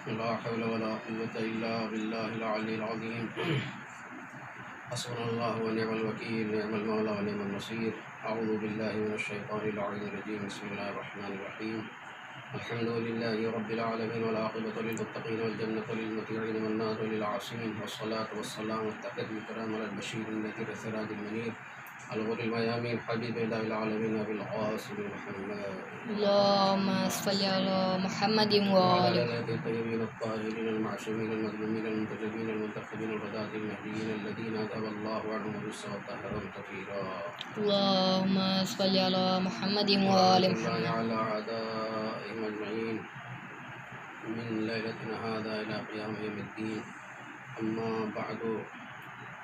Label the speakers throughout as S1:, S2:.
S1: لا حول ولا قوة إلا بالله العلي العظيم. حسبنا الله ونعم الوكيل، نعم المولى ونعم النصير. أعوذ بالله من الشيطان اللعين الرجيم. بسم الله الرحمن الرحيم. الحمد لله رب العالمين، والعاقبة للمتقين، والجنة للمطيعين، والنار للعاصين، والصلاة والسلام والتحية الكرام على البشير النذير السراج المنير الغر الميامين حبيب إله العالمين أبي القاسم محمد
S2: اللهم صل على محمد
S1: وعلى
S2: وآل
S1: آله الطيبين الطاهرين المعصومين المظلومين المنتجبين المنتخبين الهداة المهديين الذين أذهب الله عنهم الرجس وطهرهم تطهيرا.
S2: اللهم صل على محمد
S1: ورحمة
S2: وآل
S1: الله
S2: محمد.
S1: على أعدائهم أجمعين من ليلتنا هذا إلى قيام يوم الدين. أما بعد،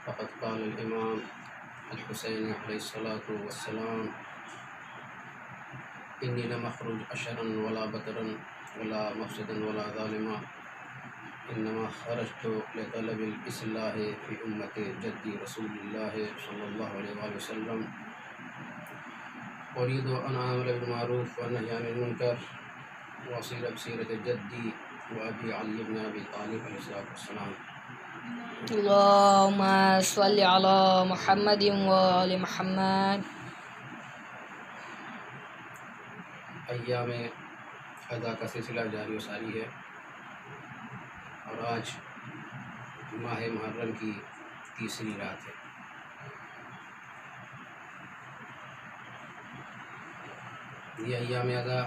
S1: فقد قال الإمام الحسين عليه الصلاة والسلام: إني لم أخرج أشرا ولا بطرا ولا مفسدا ولا ظالما، إنما خرجت لطلب الإصلاح في أمة جدي رسول الله صلى الله عليه وآله وسلم، أريد أن أعمل بالمعروف والنهي عن المنكر وأسير بسيرة جدي وأبي علي بن أبي طالب عليه الصلاة والسلام.
S2: اللهم صل على محمد وآل محمد.
S1: ایام ادا کا سلسلہ جاری و ساری ہے، اور آج ماہ محرم کی تیسری رات ہے۔ یہ ایام ادا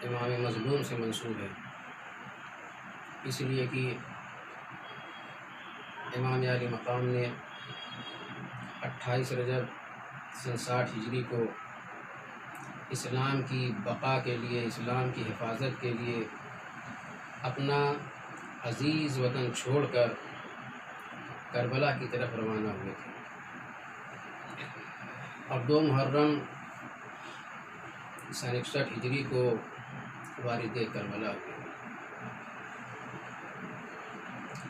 S1: امام مظلوم سے منسوب ہے، اس لیے کہ امام علی مقام نے 28 رجب سن 60 ہجری کو اسلام کی بقا کے لیے، اسلام کی حفاظت کے لیے اپنا عزیز وطن چھوڑ کر کربلا کی طرف روانہ ہوئے تھے، اور 2 محرم سن 61 ہجری کو وارد کربلا ہوئے۔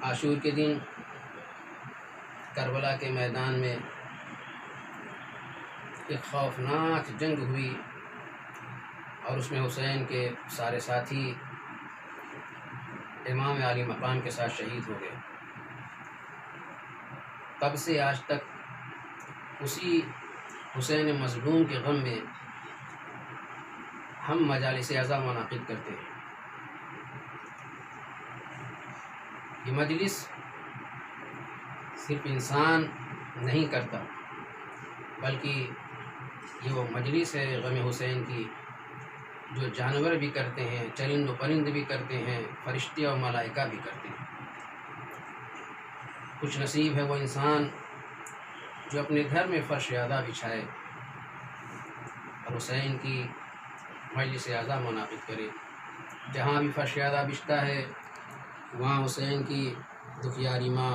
S1: عاشور کے دن کربلا کے میدان میں ایک خوفناک جنگ ہوئی، اور اس میں حسین کے سارے ساتھی امام علی مقام کے ساتھ شہید ہو گئے۔ تب سے آج تک اسی حسین مظلوم کے غم میں ہم مجالس اعضا منعقد کرتے ہیں۔ یہ مجلس صرف انسان نہیں کرتا، بلکہ یہ وہ مجلس ہے غم حسین کی جو جانور بھی کرتے ہیں، چرند و پرند بھی کرتے ہیں، فرشتے اور ملائکہ بھی کرتے ہیں۔ خوش نصیب ہے وہ انسان جو اپنے گھر میں فرش اعضا بچھائے اور حسین کی مجلس اعضا منعقد کرے۔ جہاں بھی فرش اعضا بچھتا ہے وہاں حسین کی دکھیاری ماں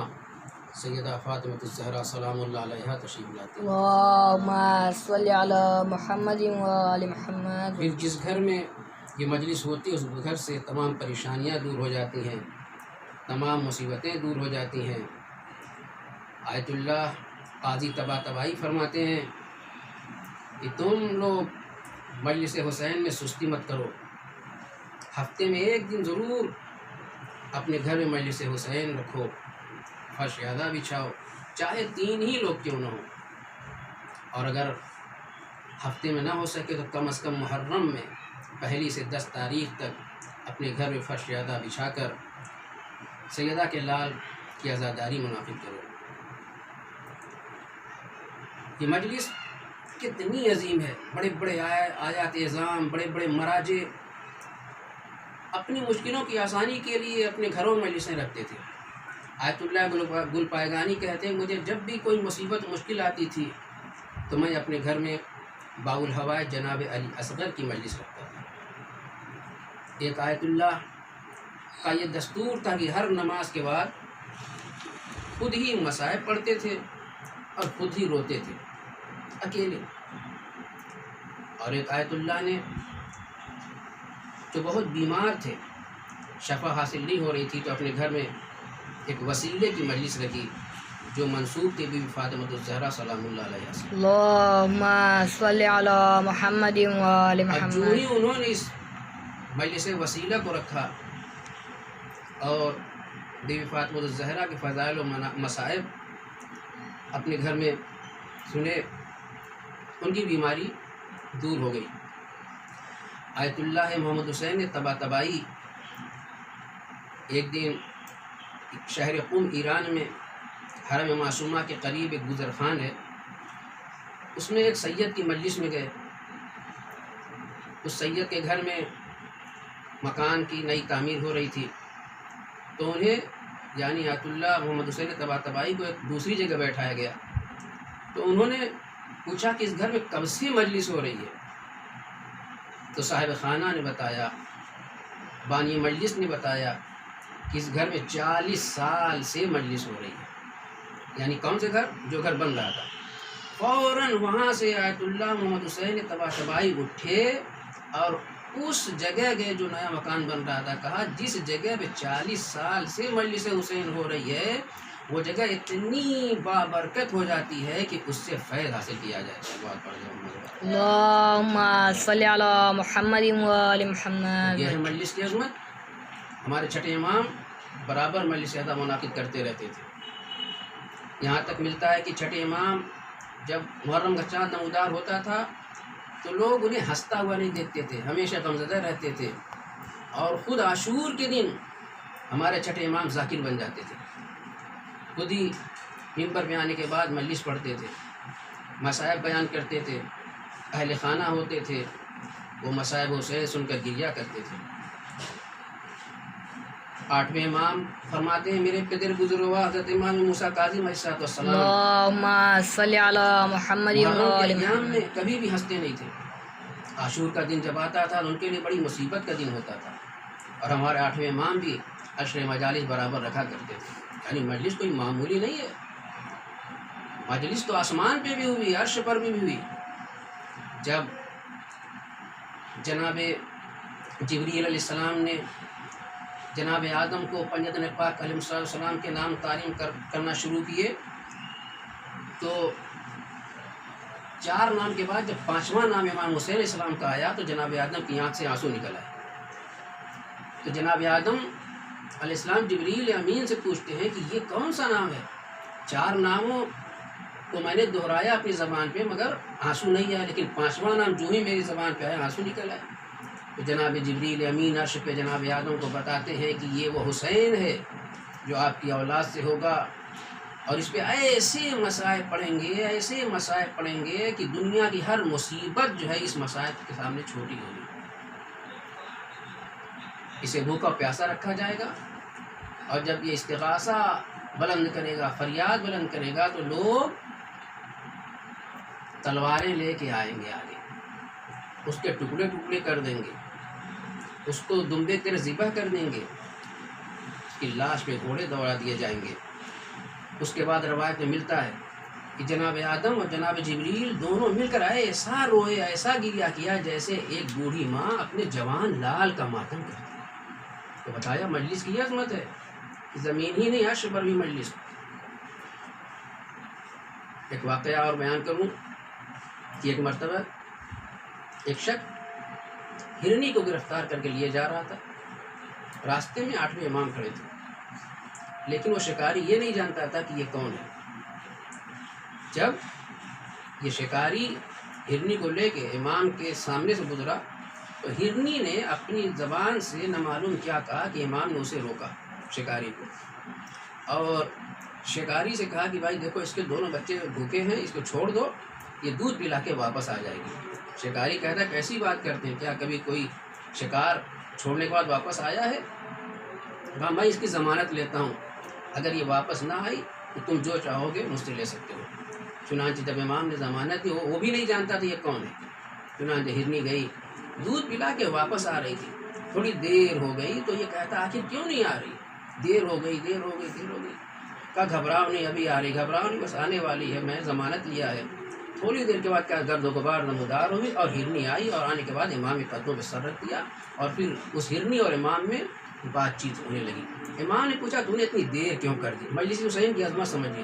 S1: سیدہ فاطمہ الزہرا سلام اللہ علیہا تشریف لاتے ہیں۔
S2: اللهم صل على محمد وآل محمد.
S1: پھر جس گھر میں یہ مجلس ہوتی ہے اس گھر سے تمام پریشانیاں دور ہو جاتی ہیں، تمام مصیبتیں دور ہو جاتی ہیں۔ آیت اللہ قاضی تباہی فرماتے ہیں کہ تم لوگ مجلس حسین میں سستی مت کرو، ہفتے میں 1 دن ضرور اپنے گھر میں مجلس حسین رکھو، فرش اعضا بچھاؤ، چاہے 3 ہی لوگ کیوں نہ ہو، اور اگر ہفتے میں نہ ہو سکے تو کم از کم محرم میں 1 سے 10 تاریخ تک اپنے گھر میں فرش اعضا بچھا کر سیدہ کے لال کی عزاداری منعقد کرو۔ یہ مجلس کتنی عظیم ہے، بڑے بڑے آیات اعظام، بڑے بڑے مراجع اپنی مشکلوں کی آسانی کے لیے اپنے گھروں میں مجلسیں رکھتے تھے۔ آیت اللہ گل پائگانی کہتے ہیں مجھے جب بھی کوئی مصیبت مشکل آتی تھی تو میں اپنے گھر میں باب الحوائج جناب علی اصغر کی مجلس رکھتا تھا۔ ایک آیت اللہ کا یہ دستور تھا کہ ہر نماز کے بعد خود ہی مصائب پڑھتے تھے اور خود ہی روتے تھے اکیلے۔ اور ایک آیت اللہ نے جو بہت بیمار تھے، شفا حاصل نہیں ہو رہی تھی، تو اپنے گھر میں ایک وسیلے کی مجلس رکھی جو منسوب تھی بی بی فاطمہ الزہرا سلام اللہ علیہا سے۔
S2: اللهم صل على محمد وآل
S1: اور جو
S2: محمد.
S1: ہی انہوں نے اس مجلس وسیلہ کو رکھا اور بیوی فاطمہ الزہرا کے فضائل و مصائب اپنے گھر میں سنے، ان کی بیماری دور ہو گئی۔ آیت اللہ محمد حسین نے طبائی ایک دن شہر قم ایران میں حرم معصومہ کے قریب ایک گزرخان ہے، اس میں ایک سید کی مجلس میں گئے۔ اس سید کے گھر میں مکان کی نئی تعمیر ہو رہی تھی، تو انہیں یعنی آیت اللہ محمد حسین طباطبائی کو ایک دوسری جگہ بیٹھایا گیا۔ تو انہوں نے پوچھا کہ اس گھر میں کب سے مجلس ہو رہی ہے؟ تو صاحب خانہ نے بتایا، بانی مجلس نے بتایا کہ اس گھر میں 40 سال سے مجلس ہو رہی ہے۔ یعنی کون سے گھر؟ جو گھر بن رہا تھا۔ فوراً وہاں سے آیت اللہ محمد حسین طباطبائی اٹھے اور اس جگہ گئے جو نیا مکان بن رہا تھا، کہا جس جگہ پہ 40 سال سے مجلس حسین ہو رہی ہے وہ جگہ اتنی بابرکت ہو جاتی ہے کہ اس سے فیض حاصل کیا جائے۔ بہت پڑھ جاؤں
S2: اللہم صلی علی محمد وآل محمد۔
S1: یہ ہے مجلس کی عظمت۔ ہمارے چھٹے امام برابر مجلس اعلیٰ منعقد کرتے رہتے تھے، یہاں تک ملتا ہے کہ چھٹے امام جب محرم کا چاند نمودار ہوتا تھا تو لوگ انہیں ہنستا ہوا نہیں دیکھتے تھے، ہمیشہ غمزدہ رہتے تھے، اور خود عاشور کے دن ہمارے چھٹے امام ذاکر بن جاتے تھے، خود ہی ممبر پہ آنے کے بعد مجلس پڑھتے تھے، مصائب بیان کرتے تھے، اہل خانہ ہوتے تھے، وہ مصائب سے سن کر گریہ کرتے تھے۔ 8ویں امام فرماتے ہیں میرے پدر گزروا حضرت امام موسیٰ کاظم علیہ السلام
S2: اللہم صلی علی محمد
S1: محرم
S2: وآل
S1: کے
S2: محمد۔
S1: ایام میں کبھی بھی ہنستے نہیں تھے۔ عاشور کا دن جب آتا تھا ان کے لیے بڑی مصیبت کا دن ہوتا تھا، اور ہمارے 8ویں امام بھی عشر مجالس برابر رکھا کرتے تھے۔ یعنی مجلس کوئی معمولی نہیں ہے، مجلس تو آسمان پہ بھی ہوئی، عرش پر بھی ہوئی۔ جب جناب جبریل علیہ السلام نے جناب آدم کو پنجتن پاک علیہ السلام کے نام تعلیم کرنا شروع کیے، تو 4 نام کے بعد جب 5واں نام امام حسین علیہ السلام کا آیا تو جناب آدم کی آنکھ سے آنسو نکل آئے۔ تو جناب آدم علیہ السلام جبریل امین سے پوچھتے ہیں کہ یہ کون سا نام ہے؟ 4 ناموں کو میں نے دہرایا اپنی زبان پہ مگر آنسو نہیں آیا، لیکن 5واں نام جو ہی میری زبان پہ آیا آنسو نکل آئے۔ تو جناب جبریل امین عرش پہ جناب آدم کو بتاتے ہیں کہ یہ وہ حسین ہے جو آپ کی اولاد سے ہوگا، اور اس پہ ایسے مسائل پڑھیں گے، ایسے مسائل پڑھیں گے کہ دنیا کی ہر مصیبت جو ہے اس مسائل کے سامنے چھوٹی ہوگی۔ اسے بھوکا پیاسا رکھا جائے گا، اور جب یہ استغاثہ بلند کرے گا، فریاد بلند کرے گا، تو لوگ تلواریں لے کے آئیں گے آگے، اس کے ٹکڑے ٹکڑے کر دیں گے، اس کو دمبے تر ذبح کر دیں گے، اس کی لاش پہ گھوڑے دوڑا دیے جائیں گے۔ اس کے بعد روایت میں ملتا ہے کہ جناب آدم اور جناب جبریل دونوں مل کر ایسا روئے، ایسا گریہ کیا جیسے ایک بوڑھی ماں اپنے جوان لال کا ماتم کرتی ہے۔ تو بتایا مجلس کی عظمت ہے، زمین ہی نہیں عرش پر بھی مجلس۔ ایک واقعہ اور بیان کروں کہ ایک مرتبہ ایک شخص ہرنی کو گرفتار کر کے لیے جا رہا تھا، راستے میں 8ویں امام کھڑے تھے، لیکن وہ شکاری یہ نہیں جانتا تھا کہ یہ کون ہے۔ جب یہ شکاری ہرنی کو لے کے امام کے سامنے سے گزرا تو ہرنی نے اپنی زبان سے نہ معلوم کیا کہا کہ امام نے اسے روکا، شکاری کو، اور شکاری سے کہا کہ بھائی دیکھو اس کے دونوں بچے بھوکے ہیں، اس کو چھوڑ دو، یہ دودھ پلا کے واپس آ جائے گی۔ شکاری کہتا ہے کیسی بات کرتے ہیں، کیا کبھی کوئی شکار چھوڑنے کے بعد واپس آیا ہے؟ کہا میں اس کی ضمانت لیتا ہوں، اگر یہ واپس نہ آئی تو تم جو چاہو گے مجھ سے لے سکتے ہو۔ چنانچہ جب امام نے ضمانت دی، وہ بھی نہیں جانتا تھا یہ کون ہے، چنانچہ ہرنی گئی، دودھ پلا کے واپس آ رہی تھی، تھوڑی دیر ہو گئی تو یہ کہتا آخر کیوں نہیں آ رہی، دیر ہو گئی۔ کہا گھبراؤ نہیں، ابھی آ رہی، گھبراؤ نہیں، بس آنے والی ہے، میں ضمانت لیا ہے۔ تھوڑی دیر کے بعد کیا گرد و غبار نمودار ہوئی اور ہرنی آئی، اور آنے کے بعد امام کے قدموں پہ سر رکھ دیا، اور پھر اس ہرنی اور امام میں بات چیت ہونے لگی۔ امام نے پوچھا تو نے اتنی دیر کیوں کر دی؟ مجلس حسین کی عظمت سمجھیے،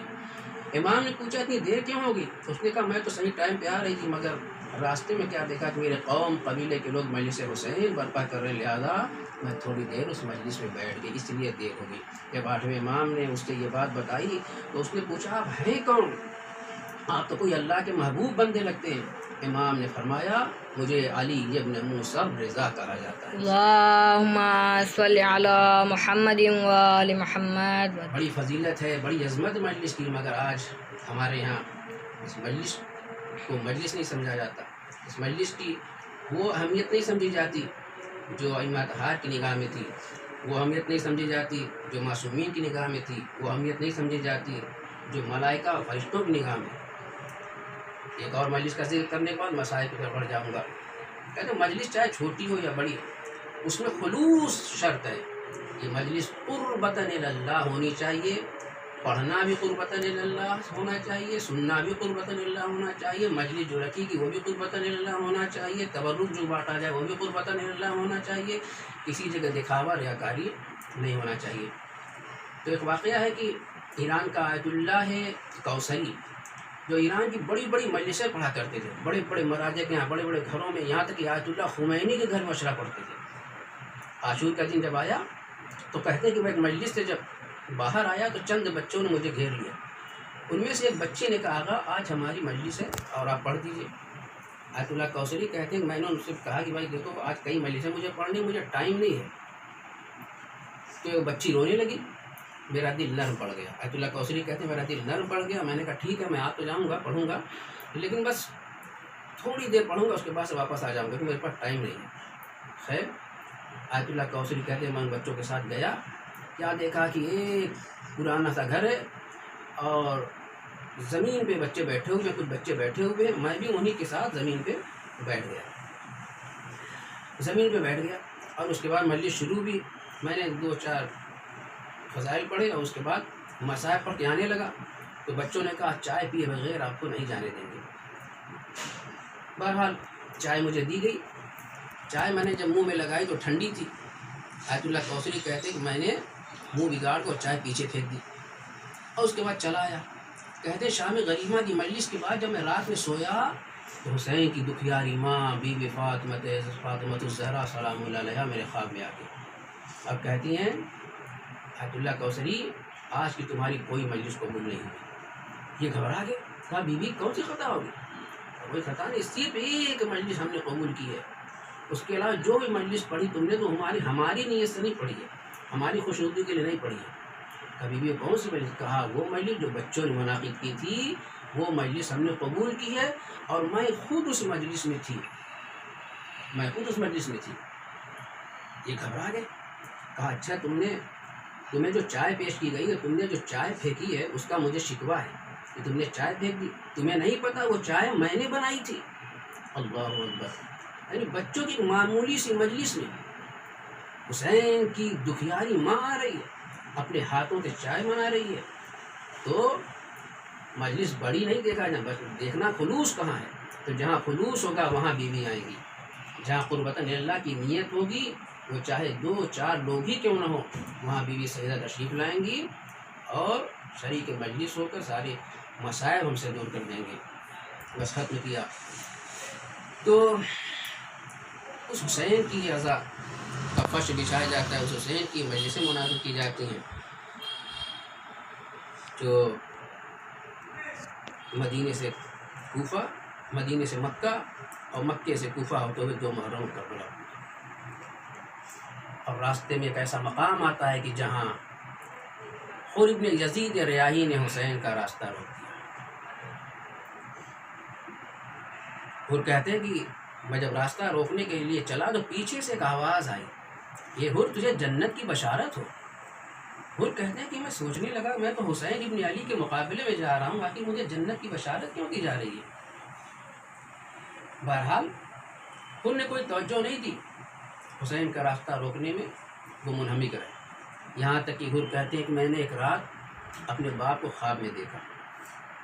S1: امام نے پوچھا اتنی دیر کیوں ہوگی؟ اس نے کہا میں تو صحیح ٹائم پہ آ رہی تھی، مگر راستے میں کیا دیکھا کہ میرے قوم قبیلے کے لوگ مجلس حسین برپا کر رہے، لہٰذا میں تھوڑی دیر اس مجلس میں بیٹھ گئی، اس لیے دیر ہو گئی۔ جب 8ویں امام نے اس سے یہ بات بتائی تو اس نے پوچھا آپ ہیں کون؟ آپ تو کوئی اللہ کے محبوب بندے لگتے ہیں۔ امام نے فرمایا مجھے علی ابن موسیٰ رضا کہا جاتا ہے۔
S2: اللہم صلی علی محمد وآل محمد۔
S1: بڑی فضیلت ہے، بڑی عظمت مجلس کی، مگر آج ہمارے یہاں اس مجلس کو مجلس نہیں سمجھا جاتا، اس مجلس کی وہ اہمیت نہیں سمجھی جاتی جو ائمہ اطہار کی نگاہ میں تھی، وہ اہمیت نہیں سمجھی جاتی جو معصومین کی نگاہ میں تھی، وہ اہمیت نہیں سمجھی جاتی جو ملائکہ اور فرشتوں کی نگاہ میں۔ ایک اور مجلس کا ذکر کرنے کے بعد مسائل کی طرف بڑھ جاؤں گا۔ کہتے ہیں مجلس چاہے چھوٹی ہو یا بڑی، اس میں خلوص شرط ہے۔ یہ مجلس قربتاً اللہ ہونی چاہیے، پڑھنا بھی قربتاً اللہ ہونا چاہیے، سننا بھی قربتاً اللہ ہونا چاہیے، مجلس جو رکھی گی وہ بھی قربتاً اللہ ہونا چاہیے، تبرک جو بانٹا جائے وہ بھی قربتاً اللہ ہونا چاہیے، کسی جگہ دکھاوا ریاکاری نہیں ہونا چاہیے۔ تو ایک واقعہ ہے کہ ایران کا آیت اللہ ہے کوثری، جو ایران کی بڑی بڑی مجلسیں پڑھا کرتے تھے، بڑے بڑے مراجع کے یہاں، بڑے بڑے گھروں میں، یہاں تک کہ آیت اللہ خمینی کے گھر میں اشرا پڑھتے تھے۔ عاشور کا دن جب آیا تو کہتے ہیں کہ میں ایک مجلس سے جب باہر آیا تو چند بچوں نے مجھے گھیر لیا، ان میں سے ایک بچے نے کہا آغا آج ہماری مجلس ہے اور آپ پڑھ دیجیے۔ آیت اللہ کوثری کہتے ہیں کہ میں نے ان سے کہا کہ بھائی دیکھو آج کئی مجلسیں مجھے پڑھنی، مجھے ٹائم نہیں ہے۔ تو ایک بچی رونے لگی، میرا دل نرم پڑ گیا۔ آیت اللہ کوثری کہتے ہیں میرا دل نرم پڑ گیا، میں نے کہا ٹھیک ہے میں آ تو جاؤں گا، پڑھوں گا، لیکن بس تھوڑی دیر پڑھوں گا، اس کے بعد سے واپس آ جاؤں گا کہ میرے پاس ٹائم نہیں ہے۔ خیر آیت اللہ کوثری کہتے ہیں میں ان بچوں کے ساتھ گیا، کیا دیکھا کہ ایک پرانا سا گھر ہے اور زمین پہ بچے بیٹھے ہوئے، کچھ بچے بیٹھے ہوئے ہیں، میں بھی انہی کے ساتھ زمین پہ بیٹھ گیا، زمین پہ بیٹھ گیا۔ اور اس کے بعد مجلس شروع بھی، میں نے 2-4 فضائل پڑھے اور اس کے بعد مصائب پڑھ کے آنے لگا تو بچوں نے کہا چائے پیے بغیر آپ کو نہیں جانے دیں گے۔ بہرحال چائے مجھے دی گئی، چائے میں نے جب منہ میں لگائی تو ٹھنڈی تھی۔ آیت اللہ کوثری کہتے ہیں کہ میں نے منہ بگاڑ کو چائے پیچھے پھینک دی اور اس کے بعد چلا آیا۔ کہتے ہیں شام غریمہ کی مجلس کے بعد جب میں رات میں سویا تو حسین کی دکھیاری ماں بی بی فاطمۃ الزہرا سلام اللہ علیہا میرے خواب میں آ گئی۔ اب کہتی ہیں آیت اللہ کوثری آج کی تمہاری کوئی مجلس قبول نہیں ہوگی۔ یہ گھبرا گئے، کہا بی بی کون سی خطا ہوگی؟ کوئی خطا نہیں، صرف ایک مجلس ہم نے قبول کی ہے، اس کے علاوہ جو بھی مجلس پڑھی تم نے تو ہماری نیت سے نہیں پڑھی ہے، ہماری خوشنودی کے لیے نہیں پڑھی ہے۔ کبھی بھی کون سی مجلس؟ کہا وہ مجلس جو بچوں نے منعقد کی تھی وہ مجلس ہم نے قبول کی ہے اور میں خود اس مجلس میں تھی، میں خود اس مجلس میں تھی۔ یہ گھبرا گئے، کہا اچھا تمہیں جو چائے پیش کی گئی ہے، تم نے جو چائے پھینکی ہے اس کا مجھے شکوہ ہے کہ تم نے چائے پھینک دی، تمہیں نہیں پتا وہ چائے میں نے بنائی تھی۔ اللہ اکبر! یعنی بچوں کی معمولی سی مجلس میں حسین کی دکھیاری ماں آ رہی ہے، اپنے ہاتھوں سے چائے بنا رہی ہے، تو مجلس بڑی نہیں دیکھا جائے، بس دیکھنا خلوص کہاں ہے۔ تو جہاں خلوص ہوگا وہاں بیوی آئیں گی، جہاں قربتاً اللہ کی نیت ہوگی وہ چاہے 2-4 لوگ ہی کیوں نہ ہو، وہاں بیوی سیدہ تشریف لائیں گی اور شریک مجلس ہو کر سارے مصائب ہم سے دور کر دیں گے۔ بس ختم کیا۔ تو اس حسین کی رضا کا فرش بچھایا جاتا ہے، اس حسین کی مجلسیں منعقد کی جاتی ہیں، جو مدینے سے کوفہ، مدینے سے مکہ اور مکے سے کوفہ ہوتے ہوئے 2 محرم کربلا، اور راستے میں ایک ایسا مقام آتا ہے کہ جہاں حر ابن یزید ریاحی نے حسین کا راستہ روک دیا۔ حر کہتے ہیں کہ میں جب راستہ روکنے کے لیے چلا تو پیچھے سے ایک آواز آئی، یہ حر تجھے جنت کی بشارت ہو۔ حر کہتے ہیں کہ میں سوچنے لگا میں تو حسین ابن علی کے مقابلے میں جا رہا ہوں، آخر مجھے جنت کی بشارت کیوں دی جا رہی ہے؟ بہرحال حر نے کوئی توجہ نہیں دی حسین کا راستہ روکنے میں، وہ منہمک رہے۔ یہاں تک کہ حر کہتے ہیں کہ میں نے ایک رات اپنے باپ کو خواب میں دیکھا،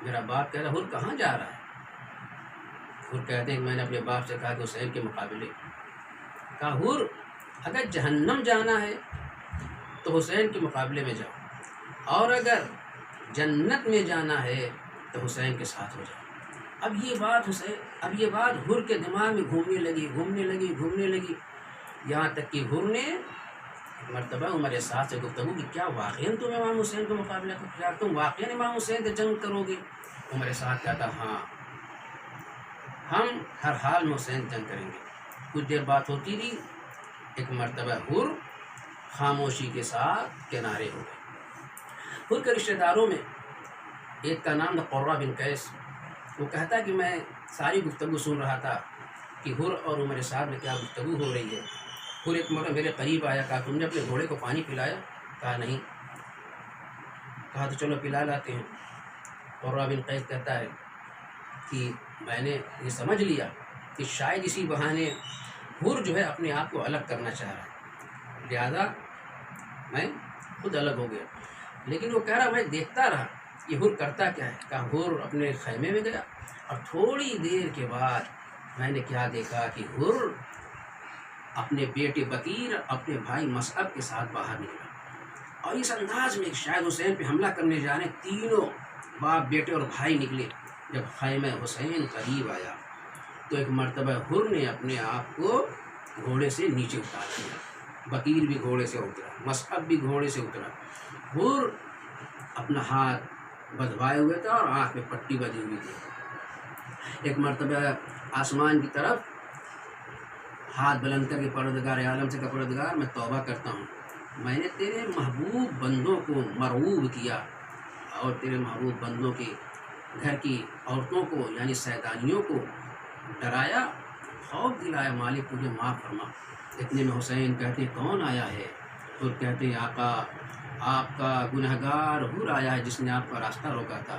S1: میرا باپ کہہ رہا حر کہاں جا رہا ہے؟ حر کہتے ہیں کہ میں نے اپنے باپ سے کہا کہ حسین کے مقابلے، کہا حر اگر جہنم جانا ہے تو حسین کے مقابلے میں جاؤ، اور اگر جنت میں جانا ہے تو حسین کے ساتھ ہو جائے۔ اب یہ بات حر کے دماغ میں گھومنے لگی، یہاں تک کہ حر نے ایک مرتبہ عمر سعد سے گفتگو کی، کیا واقعاً تم امام حسین کو مقابلہ کرو، کیا تم واقعاً امام حسین سے جنگ کرو گے؟ عمر سعد کہتا ہاں، ہم ہر حال میں حسین جنگ کریں گے۔ کچھ دیر بات ہوتی رہی، ایک مرتبہ حر خاموشی کے ساتھ کنارے ہو گئے۔ حر کے رشتہ داروں میں ایک کا نام تھا قرہ بن قیس، وہ کہتا کہ میں ساری گفتگو سن رہا تھا کہ حر اور عمر سعد میں کیا گفتگو ہو رہی ہے۔ حر ایک مرتبہ میرے قریب آیا، کہا تم نے اپنے گھوڑے کو پانی پلایا؟ کہا نہیں۔ کہا تو چلو پلا لاتے ہیں۔ قرہ بن قیس کہتا ہے کہ میں نے یہ سمجھ لیا کہ شاید اسی بہانے حر جو ہے اپنے آپ کو الگ کرنا چاہ رہا ہے، لہذا میں خود الگ ہو گیا۔ لیکن وہ کہہ رہا میں دیکھتا رہا یہ حر کرتا کیا ہے۔ کہا حر اپنے خیمے میں گیا اور تھوڑی دیر کے بعد میں نے کیا دیکھا کہ حر اپنے بیٹے بکیر اپنے بھائی مصعب کے ساتھ باہر نکلا، اور اس انداز میں شاید حسین پہ حملہ کرنے جا رہے، تینوں باپ بیٹے اور بھائی نکلے۔ جب خیمہ حسین قریب آیا تو ایک مرتبہ حر نے اپنے آپ کو گھوڑے سے نیچے اتار دیا، بکیر بھی گھوڑے سے اترا، مصعب بھی گھوڑے سے اترا۔ حر اپنا ہاتھ بدھوائے ہوئے تھا اور آنکھ میں پٹی بندھی ہوئی تھی۔ ایک مرتبہ آسمان کی طرف ہاتھ بلند کر کے پروردگار عالم سے کہا پروردگار میں توبہ کرتا ہوں، میں نے تیرے محبوب بندوں کو مرعوب کیا اور تیرے محبوب بندوں کے گھر کی عورتوں کو یعنی سیدانیوں کو ڈرایا، خوف دلایا، مالک تجھے معاف فرما۔ اتنے میں حسین کہتے ہیں کون آیا ہے؟ اور کہتے ہیں آقا آپ کا گنہگار حر آیا ہے جس نے آپ کا راستہ روکا تھا،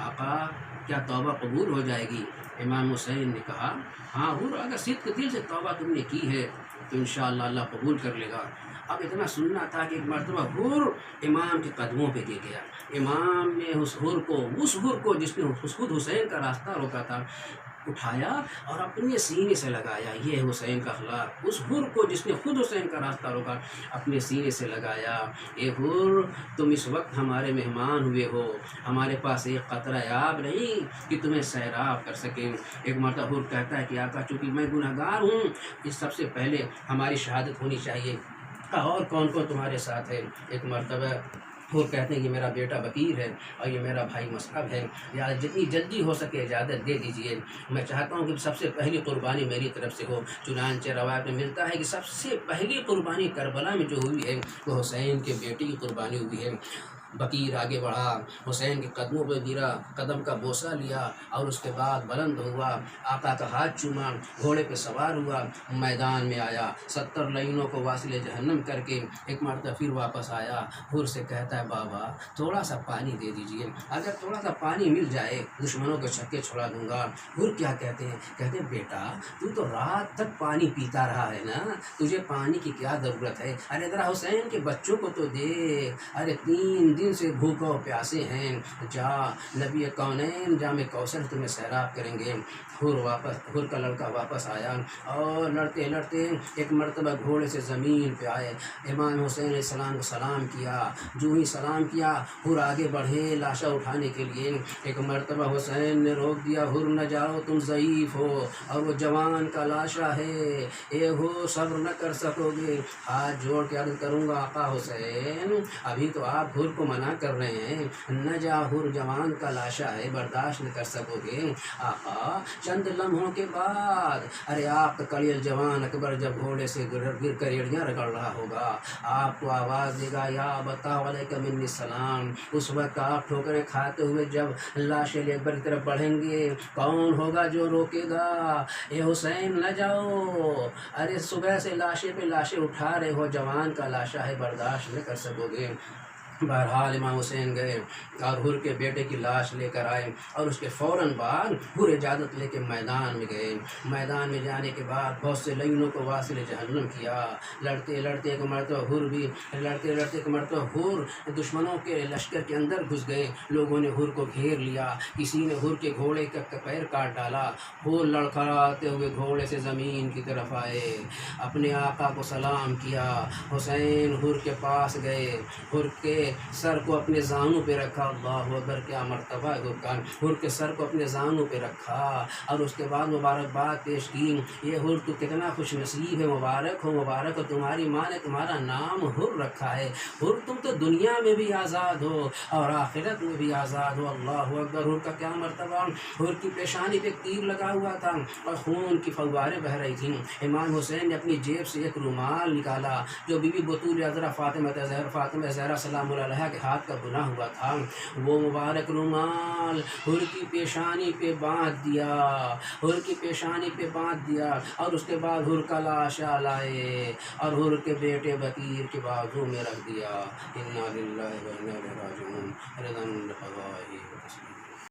S1: آقا کیا توبہ قبول ہو جائے گی؟ امام حسین نے کہا ہاں حر، اگر صدق دل سے توبہ تم نے کی ہے تو انشاءاللہ اللہ قبول کر لے گا۔ اب اتنا سننا تھا کہ ایک مرتبہ حر امام کے قدموں پہ گر گیا۔ امام نے اس حر کو جس نے خود حسین کا راستہ روکا تھا اٹھایا اور اپنے سینے سے لگایا۔ یہ ہے حسین کا اخلاق، اس حر کو جس نے خود حسین کا راستہ روکا اپنے سینے سے لگایا۔ اے حر تم اس وقت ہمارے مہمان ہوئے ہو، ہمارے پاس ایک قطرہ آب نہیں کہ تمہیں سیراب کر سکیں۔ ایک مرتبہ حر کہتا ہے کہ آقا چونکہ میں گنہگار ہوں اس سب سے پہلے ہماری شہادت ہونی چاہیے۔ اور کون کون تمہارے ساتھ ہے؟ ایک مرتبہ حر کہتے ہیں کہ میرا بیٹا بکیر ہے اور یہ میرا بھائی مصعب ہے، یا جتنی جلدی ہو سکے اجازت دے دیجئے، میں چاہتا ہوں کہ سب سے پہلی قربانی میری طرف سے ہو۔ چنانچہ روایت میں ملتا ہے کہ سب سے پہلی قربانی کربلا میں جو ہوئی ہے وہ حسین کے بیٹے کی قربانی ہوئی ہے۔ بکیر آگے بڑھا، حسین کے قدموں پہ گرا، قدم کا بوسہ لیا اور اس کے بعد بلند ہوا، آقا کا ہاتھ چوما، گھوڑے پہ سوار ہوا، میدان میں آیا، 70 لعینوں کو واصل جہنم کر کے ایک مرتبہ پھر واپس آیا۔ حر سے کہتا ہے بابا تھوڑا سا پانی دے دیجئے، اگر تھوڑا سا پانی مل جائے دشمنوں کے چھکے چھڑا دوں گا۔ حر کیا کہتے ہیں بیٹا تو رات تک پانی پیتا رہا ہے نا، تجھے پانی کی کیا ضرورت ہے؟ ارے ذرا حسین کے بچوں کو تو دے، ارے 3 دن سے بھوکا و پیاسے ہیں، جا نبی کونین جام کوثر تمہیں سیراب کریں گے۔ حر کا لڑکا واپس آیا اور لڑتے لڑتے ایک مرتبہ گھوڑے سے زمین پہ آئے، امام حسین علیہ السلام کو سلام کیا۔ جو ہی سلام کیا حر آگے بڑھے لاشا اٹھانے کے لیے، ایک مرتبہ حسین نے روک دیا، حر نہ جاؤ تم ضعیف ہو اور وہ جوان کا لاشا ہے، اے ہو صبر نہ کر سکو گے۔ ہاتھ جوڑ کے عرض کروں گا آقا حسین ابھی تو آپ حر کو منع کر رہے ہیں، نہ جا حر جوان کا لاشا ہے، برداشت نہ کر سکو گے۔ آقا چند لمحوں کے بعد ارے آپ کا کلیل جوان اکبر جب گھوڑے سے گر کر ایڑیاں رگڑ رہا ہوگا، آپ کو آواز دے گا یا ابتا علیک منی السلام۔ اس وقت آپ ٹھوکریں کھاتے ہوئے جب لاش علی اکبر کی طرف بڑھیں گے کون ہوگا جو روکے گا؟ اے حسین نہ جاؤ، ارے صبح سے لاشیں پہ لاشیں اٹھا رہے ہو، جوان کا لاشا ہے، برداشت نہ کر سکو گے۔ بہرحال امام حسین گئے اور حر کے بیٹے کی لاش لے کر آئے اور اس کے فوراً بعد حر اجازت لے کے میدان میں گئے۔ میدان میں جانے کے بعد بہت سے لعینوں کو واصل جہنم کیا۔ لڑتے لڑتے ایک مرتبہ حر دشمنوں کے لشکر کے اندر گھس گئے، لوگوں نے حر کو گھیر لیا، کسی نے حر کے گھوڑے کا پیر کاٹ ڈالا۔ حر لڑکھڑاتے ہوئے گھوڑے سے زمین کی طرف آئے، اپنے آقا کو سلام کیا۔ حسین حر کے پاس گئے، حر کے سر کو اپنے زانوں پہ رکھا، اللہ اکبر، کیا مرتبہ ہے حر کا، حر کے سر کو اپنے زانوں پہ رکھا اور اس کے بعد مبارکباد پیش کی، یہ حر تو کتنا خوش نصیب ہے، مبارک ہو تمہاری ماں نے تمہارا نام حر رکھا ہے، حر تم تو دنیا میں بھی آزاد ہو اور آخرت میں بھی آزاد ہو، اللہ اکبر۔ حر کا کیا مرتبہ، حر کی پیشانی پہ تیر لگا ہوا تھا اور خون کی فواریں بہہ رہی تھیں۔ امام حسین نے اپنی جیب سے ایک رومال نکالا جو بی بی بطول عذرا فاطمہ زہرا سلام اللہ علیہا کے ہاتھ کا بنا ہوا تھا، وہ مبارک رومال حر کی پیشانی پہ باندھ دیا، حر کی پیشانی پہ باندھ دیا اور اس کے بعد حر کا لاشا لائے اور حر کے بیٹے بکیر کے بازو میں رکھ دیا۔ انا للہ و انا الیہ راجعون۔ رضا بقضائہ و تسلیمہ۔